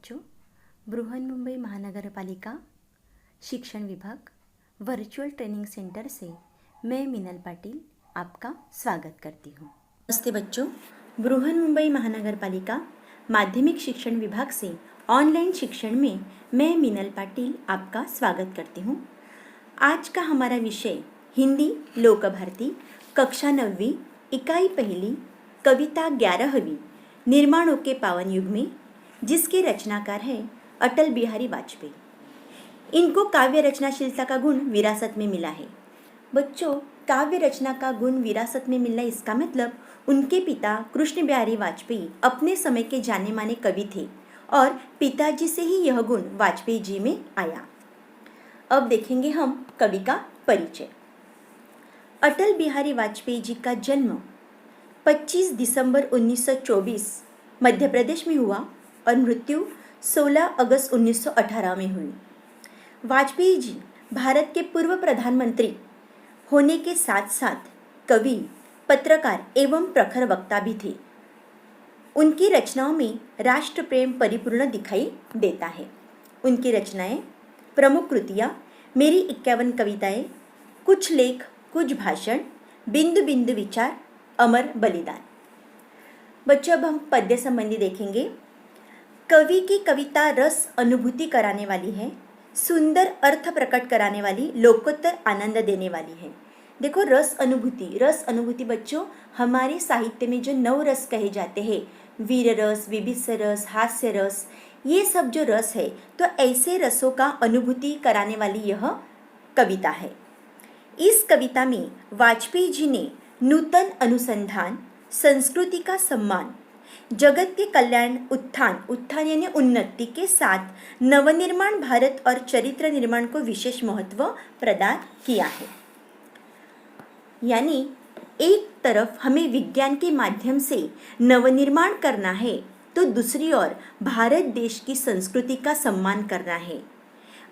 बच्चों, बृहन्मुंबई महानगरपालिका शिक्षण विभाग वर्चुअल ट्रेनिंग सेंटर से मैं मिनल पाटिल आपका स्वागत करती हूँ। नमस्ते बच्चों, बृहन्मुंबई महानगरपालिका माध्यमिक शिक्षण विभाग से ऑनलाइन शिक्षण में मैं मिनल पाटिल आपका स्वागत करती हूँ। आज का हमारा विषय हिंदी लोकभारती कक्षा 9वीं इकाई पहली कविता 11वीं निर्माणों के पावन युग में, जिसके रचनाकार हैं अटल बिहारी वाजपेयी। इनको काव्य रचनाशीलता का गुण विरासत में मिला है। बच्चों, काव्य रचना का गुण विरासत में मिलना इसका मतलब उनके पिता कृष्ण बिहारी वाजपेयी अपने समय के जाने माने कवि थे और पिताजी से ही यह गुण वाजपेयी जी में आया। अब देखेंगे हम कवि का परिचय। अटल बिहारी वाजपेयी जी का जन्म 25 दिसंबर 1924 मध्य प्रदेश में हुआ और मृत्यु 16 अगस्त 1918 में हुई। वाजपेयी जी भारत के पूर्व प्रधानमंत्री होने के साथ साथ कवि, पत्रकार एवं प्रखर वक्ता भी थे। उनकी रचनाओं में राष्ट्र प्रेम परिपूर्ण दिखाई देता है। उनकी रचनाएं, प्रमुख कृतियाँ, मेरी 51 कविताएं, कुछ लेख, कुछ भाषण, बिंदु बिंदु विचार, अमर बलिदान। बच्चों, अब हम पद्य संबंधी देखेंगे। कवि की कविता रस अनुभूति कराने वाली है, सुंदर अर्थ प्रकट कराने वाली, लोकोत्तर आनंद देने वाली है। देखो, रस अनुभूति बच्चों, हमारे साहित्य में जो 9 रस कहे जाते हैं, वीर रस, विभत्स रस, हास्य रस, ये सब जो रस है, तो ऐसे रसों का अनुभूति कराने वाली यह कविता है। इस कविता में वाजपेयी जी ने नूतन अनुसंधान, संस्कृति का सम्मान, जगत के कल्याण, उत्थान यानी उन्नति के साथ नवनिर्माण भारत और चरित्र निर्माण को विशेष महत्व प्रदान किया है। यानी एक तरफ हमें विज्ञान के माध्यम से नवनिर्माण करना है, तो दूसरी ओर भारत देश की संस्कृति का सम्मान करना है,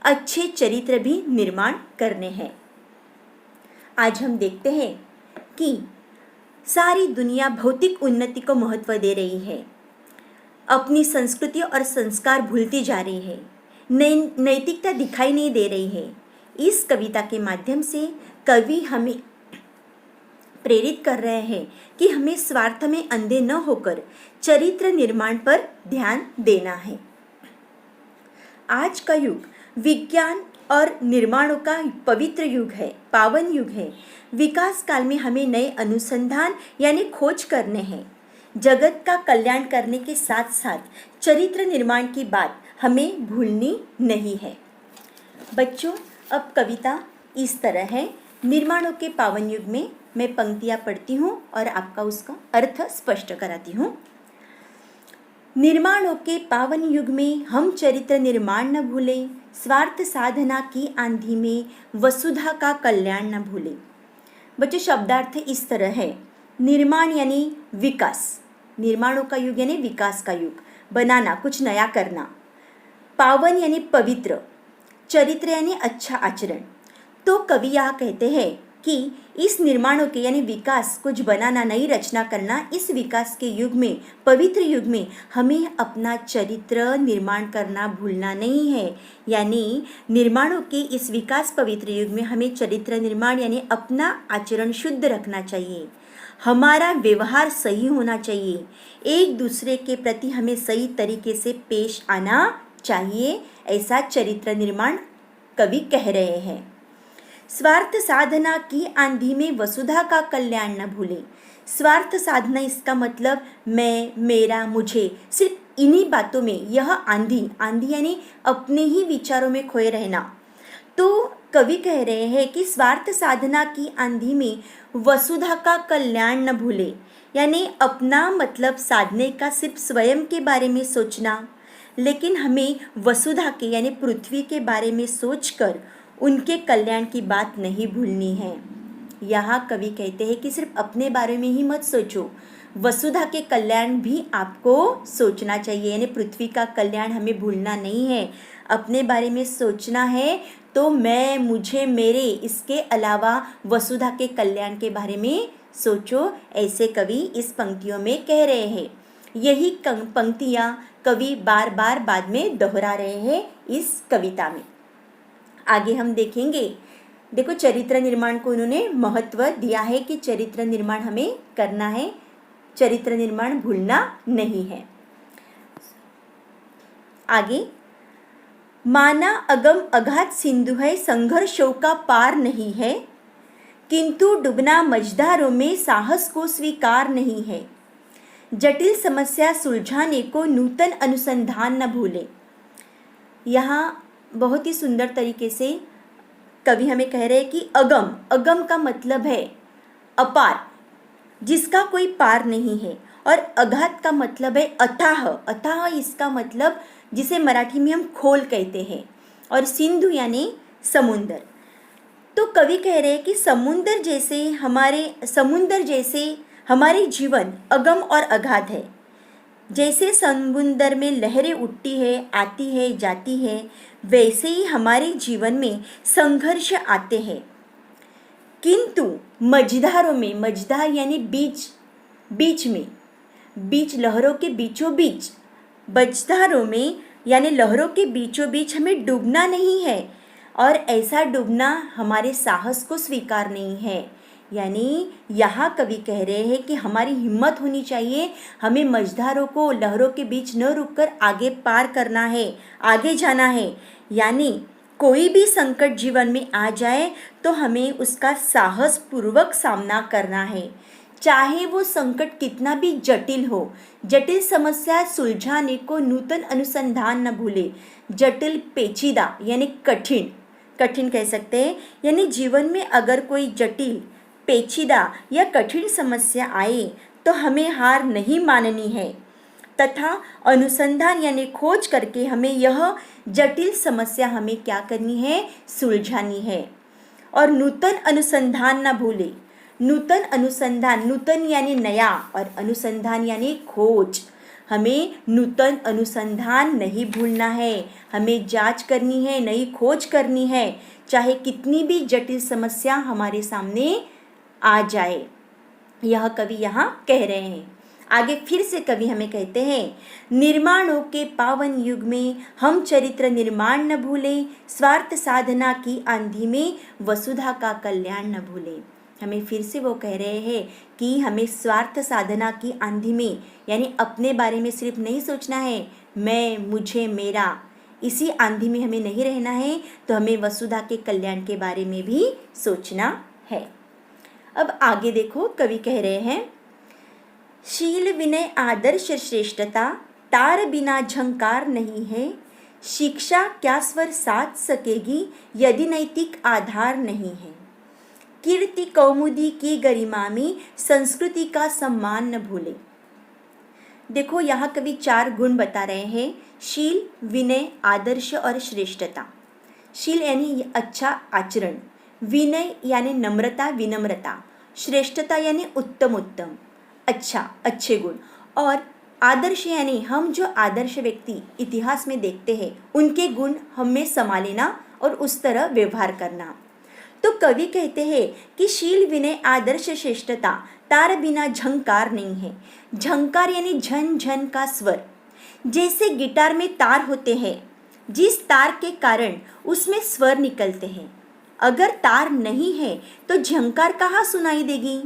अच्छे चरित्र भी निर्माण करने हैं। आज हम देखते हैं कि सारी दुनिया भौतिक उन्नति को महत्व दे रही है, अपनी संस्कृति और संस्कार भूलती जा रही है, नैतिकता दिखाई नहीं दे रही है। इस कविता के माध्यम से कवि हमें प्रेरित कर रहे हैं कि हमें स्वार्थ में अंधे न होकर चरित्र निर्माण पर ध्यान देना है। आज का युग विज्ञान और निर्माणों का पवित्र युग है, पावन युग है। विकास काल में हमें नए अनुसंधान यानी खोज करने हैं। जगत का कल्याण करने के साथ साथ चरित्र निर्माण की बात हमें भूलनी नहीं है। बच्चों, अब कविता इस तरह है। निर्माणों के पावन युग में मैं पंक्तियाँ पढ़ती हूँ और आपका उसका अर्थ स्पष्ट कराती हूँ। निर्माणों के पावन युग में हम चरित्र निर्माण न भूलें, स्वार्थ साधना की आंधी में वसुधा का कल्याण न भूलें। बच्चों, शब्दार्थ इस तरह है। निर्माण यानी विकास, निर्माणों का युग यानी विकास का युग, बनाना, कुछ नया करना। पावन यानी पवित्र, चरित्र यानी अच्छा आचरण। तो कवि यहाँ कहते हैं कि इस निर्माणों के यानी विकास, कुछ बनाना, नई रचना करना, इस विकास के युग में, पवित्र युग में हमें अपना चरित्र निर्माण करना भूलना नहीं है। यानी निर्माणों के इस विकास पवित्र युग में हमें चरित्र निर्माण यानी अपना आचरण शुद्ध रखना चाहिए, हमारा व्यवहार सही होना चाहिए, एक दूसरे के प्रति हमें सही तरीके से पेश आना चाहिए। ऐसा चरित्र निर्माण कवि कह रहे हैं। स्वार्थ साधना की आंधी में वसुधा का कल्याण न भूले। स्वार्थ साधना इसका मतलब मैं, मेरा, मुझे, सिर्फ इन्हीं बातों में यह आंधी यानी अपने ही विचारों में खोए रहना। तो कवि कह रहे हैं कि स्वार्थ साधना की आंधी में वसुधा का कल्याण न भूले। यानी अपना मतलब साधने का सिर्फ स्वयं के बारे में सोचना, लेकिन हमें वसुधा के यानी पृथ्वी के बारे में सोचकर उनके कल्याण की बात नहीं भूलनी है। यहाँ कवि कहते हैं कि सिर्फ अपने बारे में ही मत सोचो, वसुधा के कल्याण भी आपको सोचना चाहिए। यानी पृथ्वी का कल्याण हमें भूलना नहीं है, अपने बारे में सोचना है। तो मैं, मुझे, मेरे, इसके अलावा वसुधा के कल्याण के बारे में सोचो, ऐसे कवि इस पंक्तियों में कह रहे हैं। यही पंक्तियाँ कवि बार बार बाद में दोहरा रहे हैं इस कविता में। आगे हम देखेंगे। देखो, चरित्र निर्माण को उन्होंने महत्व दिया है कि चरित्र निर्माण हमें करना है, चरित्र निर्माण भूलना नहीं है। आगे, माना अगम अगाध सिंधु है, संघर्षों का पार नहीं है, किंतु डूबना मझधारों में साहस को स्वीकार नहीं है। जटिल समस्या सुलझाने को नूतन अनुसंधान न भूले। यहाँ बहुत ही सुंदर तरीके से कवि हमें कह रहे हैं कि अगम, अगम का मतलब है अपार, जिसका कोई पार नहीं है, और अगाध का मतलब है अथाह, अथाह इसका मतलब जिसे मराठी में हम खोल कहते हैं, और सिंधु यानी समुंदर। तो कवि कह रहे हैं कि समुंदर जैसे हमारे जीवन अगम और अगाध है। जैसे समुंदर में लहरें उठती है, आती है, जाती है, वैसे ही हमारे जीवन में संघर्ष आते हैं, किंतु मझधारों में, मझधार यानी बीच, बीच में, बीच लहरों के बीचों बीच, मझधारों में यानी लहरों के बीचों बीच हमें डूबना नहीं है, और ऐसा डूबना हमारे साहस को स्वीकार नहीं है। यानी यहाँ कवि कह रहे हैं कि हमारी हिम्मत होनी चाहिए, हमें मझधारों को, लहरों के बीच न रुककर आगे पार करना है, आगे जाना है। यानी कोई भी संकट जीवन में आ जाए तो हमें उसका साहस पूर्वक सामना करना है, चाहे वो संकट कितना भी जटिल हो। जटिल समस्या सुलझाने को नूतन अनुसंधान न भूले। जटिल, पेचीदा यानी कठिन, कठिन कह सकते हैं। यानी जीवन में अगर कोई जटिल, पेचीदा या कठिन समस्या आए तो हमें हार नहीं माननी है, तथा अनुसंधान यानी खोज करके हमें यह जटिल समस्या हमें क्या करनी है, सुलझानी है। और नूतन अनुसंधान न भूले। नूतन अनुसंधान, नूतन यानी नया, और अनुसंधान यानी खोज। हमें नूतन अनुसंधान नहीं भूलना है, हमें जांच करनी है, नई खोज करनी है, चाहे कितनी भी जटिल समस्या हमारे सामने आ जाए। यह कवि यहाँ कह रहे हैं। आगे फिर से कवि हमें कहते हैं, निर्माणों के पावन युग में हम चरित्र निर्माण न भूलें, स्वार्थ साधना की आंधी में वसुधा का कल्याण न भूलें। हमें फिर से वो कह रहे हैं कि हमें स्वार्थ साधना की आंधी में, यानी अपने बारे में सिर्फ नहीं सोचना है, मैं, मुझे, मेरा, इसी आंधी में हमें नहीं रहना है, तो हमें वसुधा के कल्याण के बारे में भी सोचना है। अब आगे देखो, कवि कह रहे हैं, शील विनय आदर्श श्रेष्ठता, तार बिना झंकार नहीं है, शिक्षा क्या स्वर साध सकेगी यदि नैतिक आधार नहीं है, कीर्ति कौमुदी की गरिमा में संस्कृति का सम्मान न भूले। देखो, यहाँ कवि 4 गुण बता रहे हैं, शील, विनय, आदर्श और श्रेष्ठता। शील यानी अच्छा आचरण, विनय यानी नम्रता, विनम्रता, श्रेष्ठता यानी उत्तम, उत्तम, अच्छा, अच्छे गुण, और आदर्श यानी हम जो आदर्श व्यक्ति इतिहास में देखते हैं उनके गुण हमें समा लेना और उस तरह व्यवहार करना। तो कवि कहते हैं कि शील, विनय, आदर्श, श्रेष्ठता, तार बिना झंकार नहीं है। झंकार यानी झन झन का स्वर। जैसे गिटार में तार होते हैं, जिस तार के कारण उसमें स्वर निकलते हैं, अगर तार नहीं है तो झंकार कहाँ सुनाई देगी।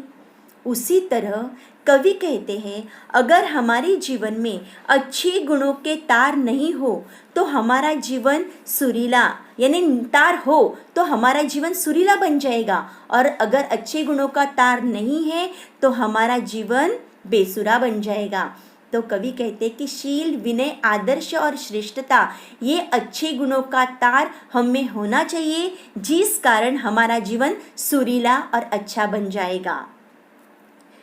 उसी तरह कवि कहते हैं, अगर हमारे जीवन में अच्छे गुणों के तार नहीं हो तो हमारा जीवन सुरीला, यानी तार हो तो हमारा जीवन सुरीला बन जाएगा, और अगर अच्छे गुणों का तार नहीं है तो हमारा जीवन बेसुरा बन जाएगा। तो कवि कहते हैं कि शील, विनय, आदर्श और श्रेष्ठता, ये अच्छे गुणों का तार हम में होना चाहिए, जिस कारण हमारा जीवन सुरीला और अच्छा बन जाएगा।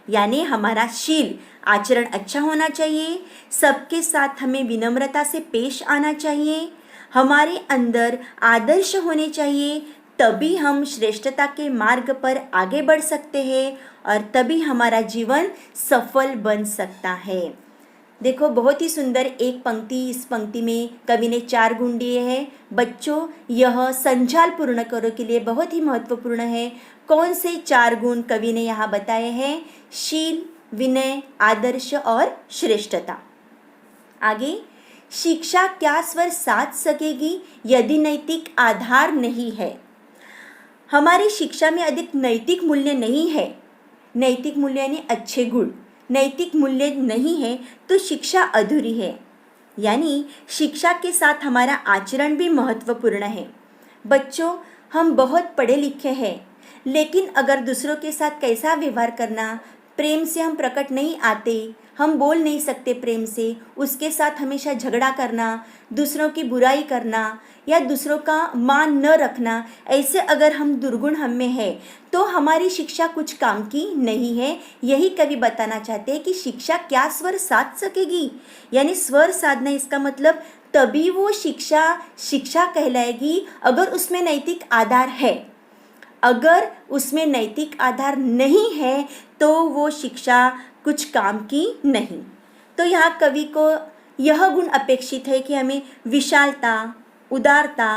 यानी हमारा शील, आचरण अच्छा होना चाहिए, सबके साथ हमें विनम्रता से पेश आना चाहिए, हमारे अंदर आदर्श होने चाहिए, तभी हम श्रेष्ठता के मार्ग पर आगे बढ़ सकते हैं, और तभी हमारा जीवन सफल बन सकता है। देखो, बहुत ही सुंदर एक पंक्ति, इस पंक्ति में कवि ने 4 गुण दिए हैं। बच्चों, यह संजाल पूर्ण करो के लिए बहुत ही महत्वपूर्ण है। कौन से 4 गुण कवि ने यहाँ बताए हैं? शील, विनय, आदर्श और श्रेष्ठता। आगे, शिक्षा क्या स्वर साध सकेगी यदि नैतिक आधार नहीं है। हमारी शिक्षा में अधिक नैतिक मूल्य नहीं है। नैतिक मूल्य यानी अच्छे गुण, नैतिक मूल्य नहीं है तो शिक्षा अधूरी है। यानी शिक्षा के साथ हमारा आचरण भी महत्वपूर्ण है। बच्चों, हम बहुत पढ़े लिखे हैं, लेकिन अगर दूसरों के साथ कैसा व्यवहार करना, प्रेम से हम प्रकट नहीं आते, हम बोल नहीं सकते प्रेम से, उसके साथ हमेशा झगड़ा करना, दूसरों की बुराई करना या दूसरों का मान न रखना, ऐसे अगर हम दुर्गुण हम में है तो हमारी शिक्षा कुछ काम की नहीं है। यही कवि बताना चाहते हैं कि शिक्षा क्या स्वर साध सकेगी, यानी स्वर साधना इसका मतलब तभी वो शिक्षा कहलाएगी अगर उसमें नैतिक आधार है। अगर उसमें नैतिक आधार नहीं है तो वो शिक्षा कुछ काम की नहीं। तो यहाँ कवि को यह गुण अपेक्षित है कि हमें विशालता, उदारता,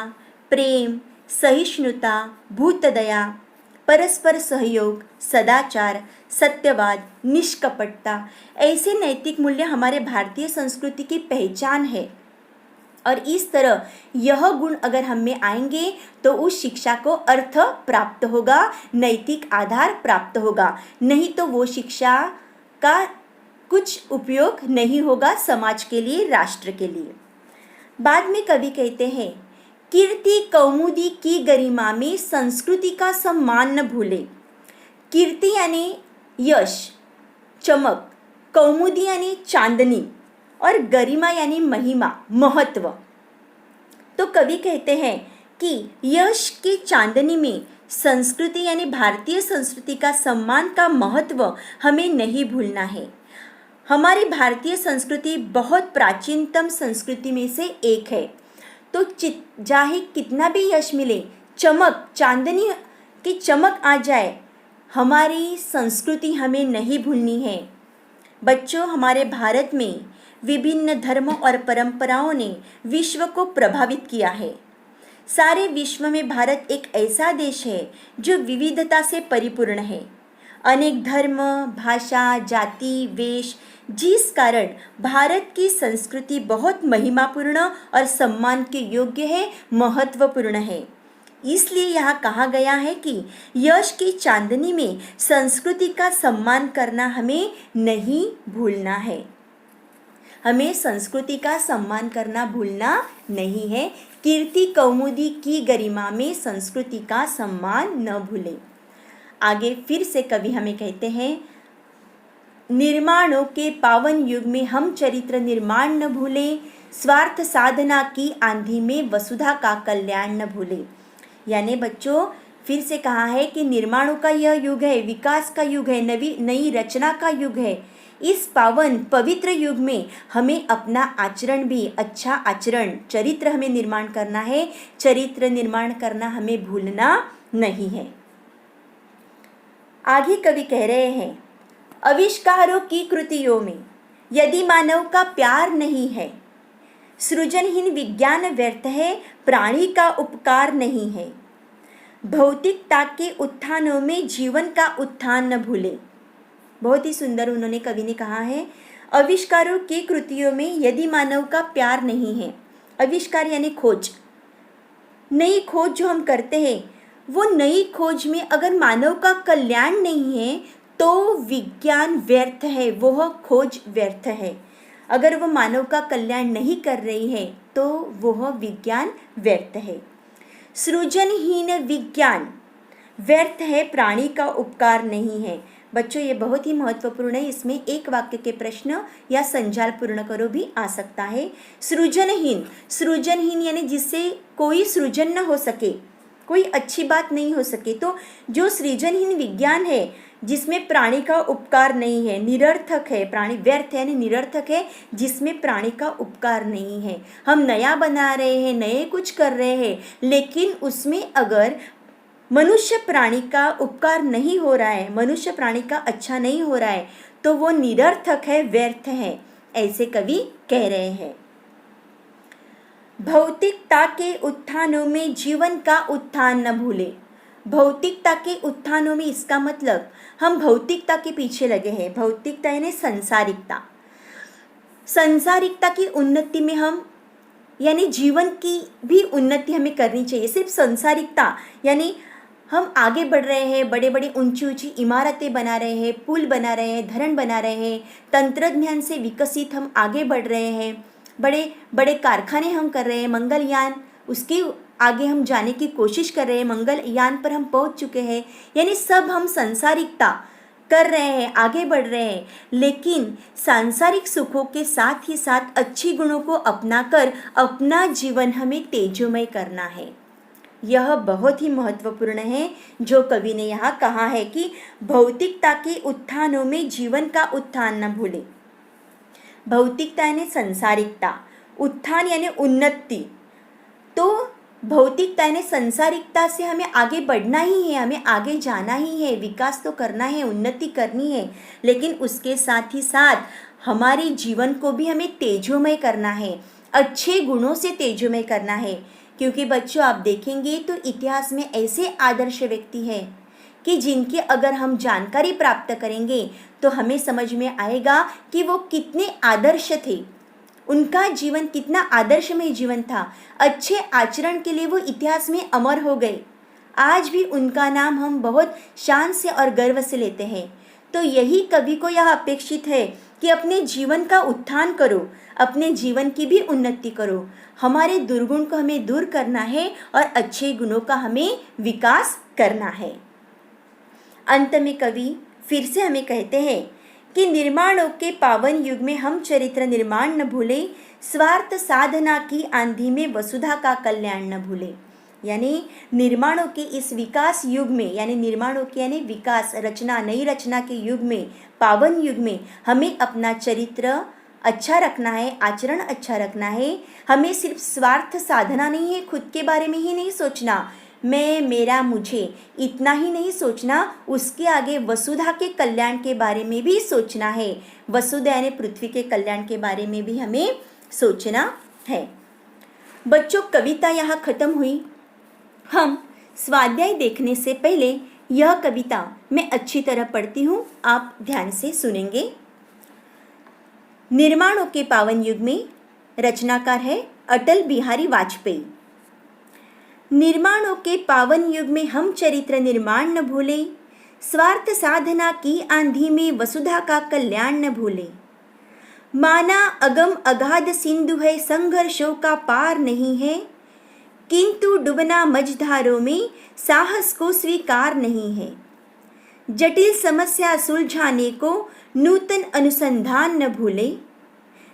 प्रेम, सहिष्णुता, भूतदया, परस्पर सहयोग, सदाचार, सत्यवाद, निष्कपटता, ऐसे नैतिक मूल्य हमारे भारतीय संस्कृति की पहचान है। और इस तरह यह गुण अगर हम में आएंगे तो उस शिक्षा को अर्थ प्राप्त होगा, नैतिक आधार प्राप्त होगा, नहीं तो वो शिक्षा का कुछ उपयोग नहीं होगा समाज के लिए, राष्ट्र के लिए। बाद में कवि कहते हैं, कीर्ति कौमुदी की गरिमा में संस्कृति का सम्मान न भूले। कीर्ति यानी यश, चमक, कौमुदी यानी चांदनी और गरिमा यानी महिमा, महत्व। तो कवि कहते हैं कि यश की चांदनी में संस्कृति यानी भारतीय संस्कृति का सम्मान का महत्व हमें नहीं भूलना है। हमारी भारतीय संस्कृति बहुत प्राचीनतम संस्कृति में से एक है। तो चाहे कितना भी यश मिले, चमक, चांदनी की चमक आ जाए, हमारी संस्कृति हमें नहीं भूलनी है। बच्चों, हमारे भारत में विभिन्न धर्मों और परंपराओं ने विश्व को प्रभावित किया है। सारे विश्व में भारत एक ऐसा देश है जो विविधता से परिपूर्ण है। अनेक धर्म, भाषा, जाति, वेश, जिस कारण भारत की संस्कृति बहुत महिमापूर्ण और सम्मान के योग्य है, महत्वपूर्ण है। इसलिए यहाँ कहा गया है कि यश की चांदनी में संस्कृति का सम्मान करना हमें नहीं भूलना है। हमें संस्कृति का सम्मान करना भूलना नहीं है। कीर्ति कौमुदी की गरिमा में संस्कृति का सम्मान न भूलें। आगे फिर से कवि हमें कहते हैं, निर्माणों के पावन युग में हम चरित्र निर्माण न भूलें, स्वार्थ साधना की आंधी में वसुधा का कल्याण न भूलें। यानी बच्चों, फिर से कहा है कि निर्माणों का यह युग है, विकास का युग है, नई रचना का युग है। इस पावन पवित्र युग में हमें अपना आचरण भी, अच्छा आचरण, चरित्र हमें निर्माण करना है। चरित्र निर्माण करना हमें भूलना नहीं है। आगे कवि कह रहे हैं, आविष्कारों की कृतियों में यदि मानव का प्यार नहीं है, सृजनहीन विज्ञान व्यर्थ है, प्राणी का उपकार नहीं है। भौतिकता के उत्थानों में जीवन का उत्थान न भूले। बहुत ही सुंदर उन्होंने कवि ने कहा है, आविष्कारों की कृतियों में यदि मानव का प्यार नहीं है, आविष्कार यानी खोज, नई खोज जो हम करते हैं, वो नई खोज में अगर मानव का कल्याण नहीं है तो विज्ञान व्यर्थ है, वह खोज व्यर्थ है। अगर वह मानव का कल्याण नहीं कर रही है तो वह विज्ञान व्यर्थ है। सृजनहीन विज्ञान व्यर्थ है, प्राणी का उपकार नहीं है। बच्चों, ये बहुत ही महत्वपूर्ण है। इसमें एक वाक्य के प्रश्न या संजाल पूर्ण करो भी आ सकता है। सृजनहीन यानी जिससे कोई सृजन न हो सके, कोई अच्छी बात नहीं हो सके। तो जो सृजनहीन विज्ञान है जिसमें प्राणी का उपकार नहीं है, निरर्थक है, प्राणी व्यर्थ है यानी निरर्थक है, जिसमें प्राणी का उपकार नहीं है। हम नया बना रहे हैं, नए कुछ कर रहे हैं, लेकिन उसमें अगर मनुष्य प्राणी का उपकार नहीं हो रहा है, मनुष्य प्राणी का अच्छा नहीं हो रहा है, तो वो निरर्थक है, व्यर्थ है, ऐसे कवि कह रहे हैं। भौतिकता के उत्थानों में जीवन का उत्थान न भूले। भौतिकता के उत्थानों में इसका मतलब हम भौतिकता के पीछे लगे हैं। भौतिकता यानी संसारिकता। संसारिकता की उन्नति में हम यानी जीवन की भी उन्नति हमें करनी चाहिए। सिर्फ संसारिकता यानी हम आगे बढ़ रहे हैं, बड़े बड़े ऊंची ऊंची इमारतें बना रहे हैं, पुल बना रहे हैं, धरण बना रहे हैं, तंत्रज्ञान से विकसित हम आगे बढ़ रहे हैं, बड़े बड़े कारखाने हम कर रहे हैं, मंगलयान उसके आगे हम जाने की कोशिश कर रहे हैं, मंगलयान पर हम पहुंच चुके हैं। यानी सब हम संसारिकता कर रहे हैं, आगे बढ़ रहे हैं, लेकिन सांसारिक सुखों के साथ ही साथ अच्छी गुणों को अपनाकर अपना जीवन हमें तेजोमय करना है। यह बहुत ही महत्वपूर्ण है जो कवि ने यहाँ कहा है कि भौतिकता के उत्थानों में जीवन का उत्थान न भूले। भौतिकता यानी संसारिकता, उत्थान यानी उन्नति। तो भौतिकता यानी संसारिकता से हमें आगे बढ़ना ही है, हमें आगे जाना ही है, विकास तो करना है, उन्नति करनी है, लेकिन उसके साथ ही साथ हमारे जीवन को भी हमें तेजोमय करना है, अच्छे गुणों से तेजोमय करना है। क्योंकि बच्चों आप देखेंगे तो इतिहास में ऐसे आदर्श व्यक्ति हैं कि जिनकी अगर हम जानकारी प्राप्त करेंगे तो हमें समझ में आएगा कि वो कितने आदर्श थे, उनका जीवन कितना आदर्शमय जीवन था। अच्छे आचरण के लिए वो इतिहास में अमर हो गए। आज भी उनका नाम हम बहुत शान से और गर्व से लेते हैं। तो यही कवि को यह अपेक्षित है कि अपने जीवन का उत्थान करो, अपने जीवन की भी उन्नति करो। हमारे दुर्गुण को हमें दूर करना है और अच्छे गुणों का हमें विकास करना है। अंत में कवि फिर से हमें कहते हैं कि निर्माणों के पावन युग में हम चरित्र निर्माण न भूले, स्वार्थ साधना की आंधी में वसुधा का कल्याण न भूले। यानी निर्माणों के इस विकास युग में, यानी निर्माणों के यानी विकास, रचना, नई रचना के युग में, पावन युग में हमें अपना चरित्र अच्छा रखना है, आचरण अच्छा रखना है। हमें सिर्फ स्वार्थ साधना नहीं है, खुद के बारे में ही नहीं सोचना, मैं, मेरा, मुझे इतना ही नहीं सोचना, उसके आगे वसुधा के कल्याण के बारे में भी सोचना है। वसुधा यानी पृथ्वी के कल्याण के बारे में भी हमें सोचना है। बच्चों कविता यहाँ खत्म हुई। हम स्वाध्याय देखने से पहले यह कविता मैं अच्छी तरह पढ़ती हूँ, आप ध्यान से सुनेंगे। निर्माणों के पावन युग में रचनाकार है अटल बिहारी वाजपेयी। निर्माणों के पावन युग में हम चरित्र निर्माण न भूले, स्वार्थ साधना की आंधी में वसुधा का कल्याण न भूले। माना अगम अगाध सिंधु है, संघर्षों का पार नहीं है, किंतु डूबना मझधारों में साहस को स्वीकार नहीं है। जटिल समस्या सुलझाने को नूतन अनुसंधान न भूले,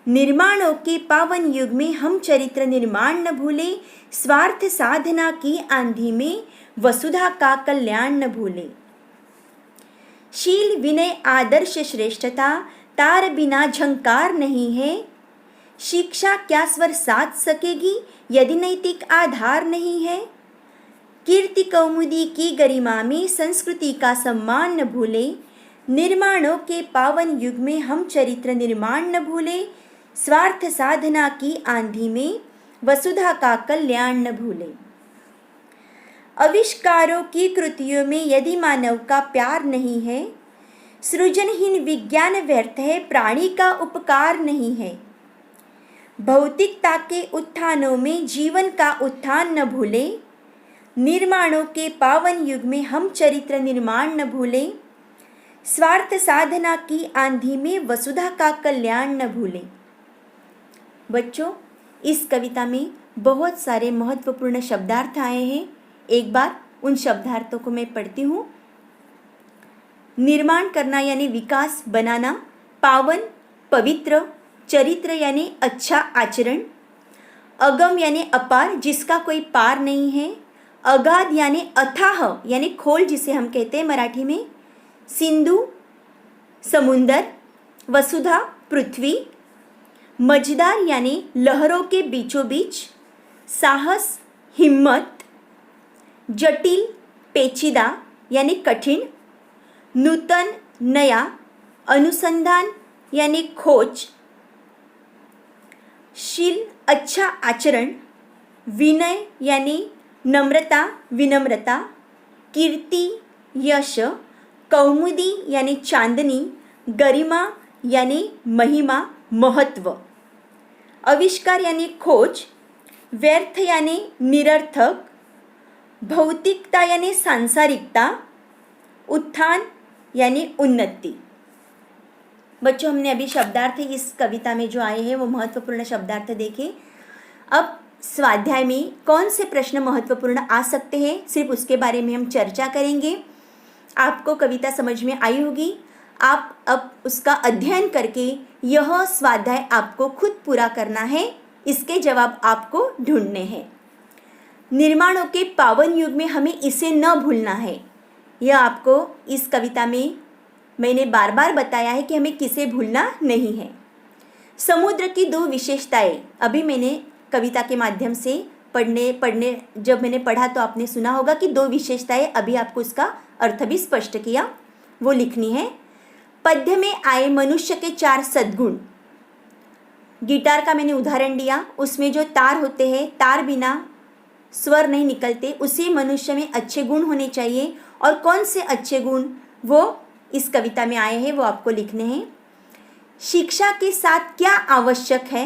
निर्माणों के पावन युग में हम चरित्र निर्माण न भूले, स्वार्थ साधना की आंधी में वसुधा का कल्याण न भूले। शील विनय आदर्श श्रेष्ठता तार बिना झंकार नहीं है, शिक्षा क्या स्वर साध सकेगी यदि नैतिक आधार नहीं है। कीर्ति कौमुदी की गरिमा में संस्कृति का सम्मान न भूले, निर्माणों के पावन युग में हम चरित्र निर्माण न भूले, स्वार्थ साधना की आंधी में वसुधा का कल्याण न भूले। आविष्कारों की कृतियों में यदि मानव का प्यार नहीं है, सृजनहीन विज्ञान व्यर्थ है, प्राणी का उपकार नहीं है। भौतिकता के उत्थानों में जीवन का उत्थान न भूले, निर्माणों के पावन युग में हम चरित्र निर्माण न भूले, स्वार्थ साधना की आंधी में वसुधा का कल्याण न भूले। बच्चों इस कविता में बहुत सारे महत्वपूर्ण शब्दार्थ आए हैं। एक बार उन शब्दार्थों को मैं पढ़ती हूँ। निर्माण करना यानी विकास, बनाना, पावन पवित्र, चरित्र यानी अच्छा आचरण, अगम यानी अपार जिसका कोई पार नहीं है, अगाध यानी अथाह यानी खोल जिसे हम कहते हैं मराठी में, सिंधु समुंदर, वसुधा पृथ्वी, मझदार यानी लहरों के बीचों बीच, साहस हिम्मत, जटिल पेचीदा यानी कठिन, नूतन नया, अनुसंधान यानी खोज, शील अच्छा आचरण, विनय यानी नम्रता विनम्रता, कीर्ति यश, कौमुदी यानी चांदनी, गरिमा यानी महिमा महत्व, आविष्कार यानी खोज, व्यर्थ यानी निरर्थक, भौतिकता यानी सांसारिकता, उत्थान यानी उन्नति। बच्चों, हमने अभी शब्दार्थ इस कविता में जो आए हैं वो महत्वपूर्ण शब्दार्थ देखे। अब स्वाध्याय में कौन से प्रश्न महत्वपूर्ण आ सकते हैं सिर्फ उसके बारे में हम चर्चा करेंगे। आपको कविता समझ में आई होगी। आप अब उसका अध्ययन करके यह स्वाध्याय आपको खुद पूरा करना है। इसके जवाब आपको ढूंढने हैं। निर्माणों के पावन युग में हमें इसे न भूलना है। यह आपको इस कविता में मैंने बार बार बताया है कि हमें किसे भूलना नहीं है। समुद्र की दो विशेषताएं, अभी मैंने कविता के माध्यम से पढ़ने जब मैंने पढ़ा तो आपने सुना होगा कि दो विशेषताएं, अभी आपको उसका अर्थ भी स्पष्ट किया, वो लिखनी है। पद्य में आए मनुष्य के 4 सद्गुण। गिटार का मैंने उदाहरण दिया, उसमें जो तार होते हैं, तार बिना स्वर नहीं निकलते, उसी मनुष्य में अच्छे गुण होने चाहिए। और कौन से अच्छे गुण वो इस कविता में आए हैं वो आपको लिखने हैं। शिक्षा के साथ क्या आवश्यक है?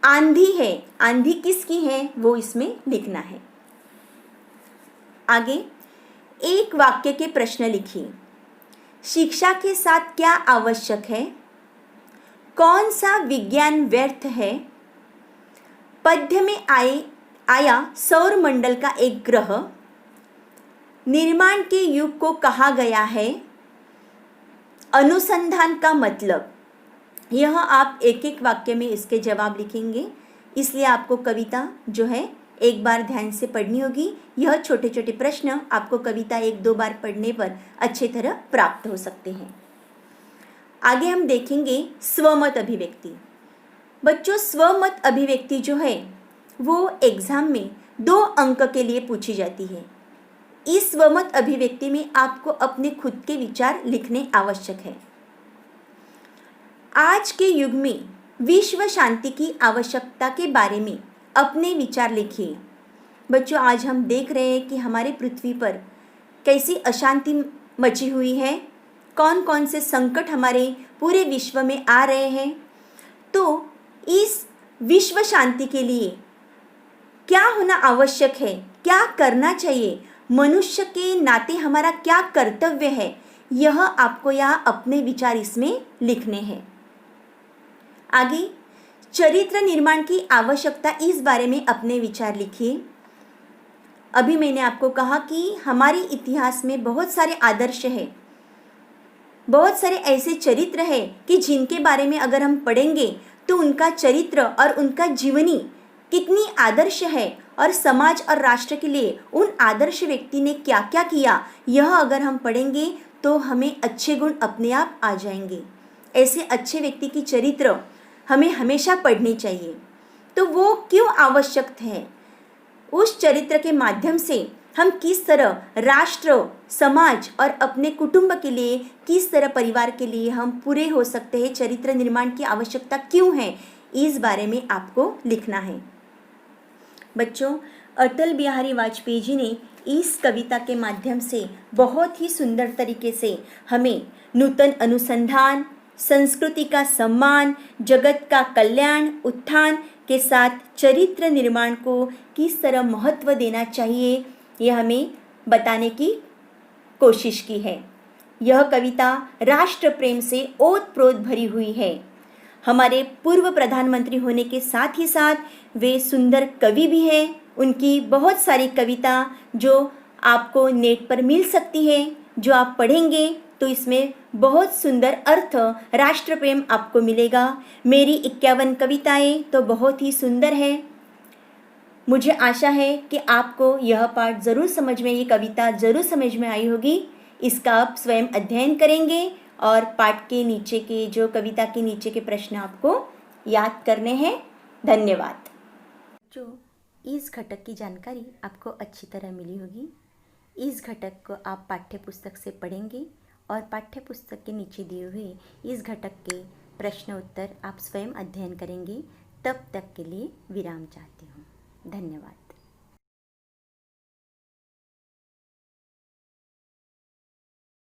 आंधी है, आंधी किसकी है वो इसमें लिखना है। आगे एक वाक्य के प्रश्न लिखिए। शिक्षा के साथ क्या आवश्यक है? कौन सा विज्ञान व्यर्थ है? पद्य में आया सौर मंडल का एक ग्रह। निर्माण के युग को कहा गया है। अनुसंधान का मतलब। यह आप एक एक वाक्य में इसके जवाब लिखेंगे, इसलिए आपको कविता जो है एक बार ध्यान से पढ़नी होगी। यह छोटे छोटे प्रश्न आपको कविता 1-2 बार पढ़ने पर अच्छे तरह प्राप्त हो सकते हैं। आगे हम देखेंगे स्वमत अभिव्यक्ति। बच्चों, स्वमत अभिव्यक्ति जो है वो एग्जाम में 2 अंक के लिए पूछी जाती है। इस स्वमत अभिव्यक्ति में आपको अपने खुद के विचार लिखने आवश्यक है। आज के युग में विश्व शांति की आवश्यकता के बारे में अपने विचार लिखिए। बच्चों, आज हम देख रहे हैं कि हमारे पृथ्वी पर कैसी अशांति मची हुई है, कौन कौन से संकट हमारे पूरे विश्व में आ रहे हैं। तो इस विश्व शांति के लिए क्या होना आवश्यक है, क्या करना चाहिए, मनुष्य के नाते हमारा क्या कर्तव्य है, यह आपको यहाँ अपने विचार इसमें लिखने हैं। आगे चरित्र निर्माण की आवश्यकता, इस बारे में अपने विचार लिखिए। अभी मैंने आपको कहा कि हमारे इतिहास में बहुत सारे आदर्श हैं, बहुत सारे ऐसे चरित्र हैं कि जिनके बारे में अगर हम पढ़ेंगे तो उनका चरित्र और उनका जीवनी कितनी आदर्श है और समाज और राष्ट्र के लिए उन आदर्श व्यक्ति ने क्या क्या किया, यह अगर हम पढ़ेंगे तो हमें अच्छे गुण अपने आप आ जाएंगे। ऐसे अच्छे व्यक्ति की चरित्र हमें हमेशा पढ़नी चाहिए। तो वो क्यों आवश्यक है? उस चरित्र के माध्यम से हम किस तरह राष्ट्र, समाज और अपने कुटुंब के लिए, किस तरह परिवार के लिए हम पूरे हो सकते हैं, चरित्र निर्माण की आवश्यकता क्यों है, इस बारे में आपको लिखना है। बच्चों, अटल बिहारी वाजपेयी जी ने इस कविता के माध्यम से बहुत ही सुंदर तरीके से हमें नूतन अनुसंधान, संस्कृति का सम्मान, जगत का कल्याण, उत्थान के साथ चरित्र निर्माण को किस तरह महत्व देना चाहिए, यह हमें बताने की कोशिश की है। यह कविता राष्ट्र प्रेम से ओतप्रोत भरी हुई है। हमारे पूर्व प्रधानमंत्री होने के साथ ही साथ वे सुंदर कवि भी हैं। उनकी बहुत सारी कविता जो आपको नेट पर मिल सकती है, जो आप पढ़ेंगे तो इसमें बहुत सुंदर अर्थ, राष्ट्र प्रेम आपको मिलेगा। मेरी 51 कविताएं तो बहुत ही सुंदर है। मुझे आशा है कि आपको यह पाठ ज़रूर समझ में, ये कविता ज़रूर समझ में आई होगी। इसका आप स्वयं अध्ययन करेंगे और पाठ के नीचे के, जो कविता के नीचे के प्रश्न आपको याद करने हैं। धन्यवाद। जो इस घटक की जानकारी आपको अच्छी तरह मिली होगी। इस घटक को आप पाठ्य पुस्तक से पढ़ेंगे और पाठ्य पुस्तक के नीचे दिए हुए इस घटक के प्रश्न उत्तर आप स्वयं अध्ययन करेंगे। तब तक के लिए विराम चाहती हूँ। धन्यवाद।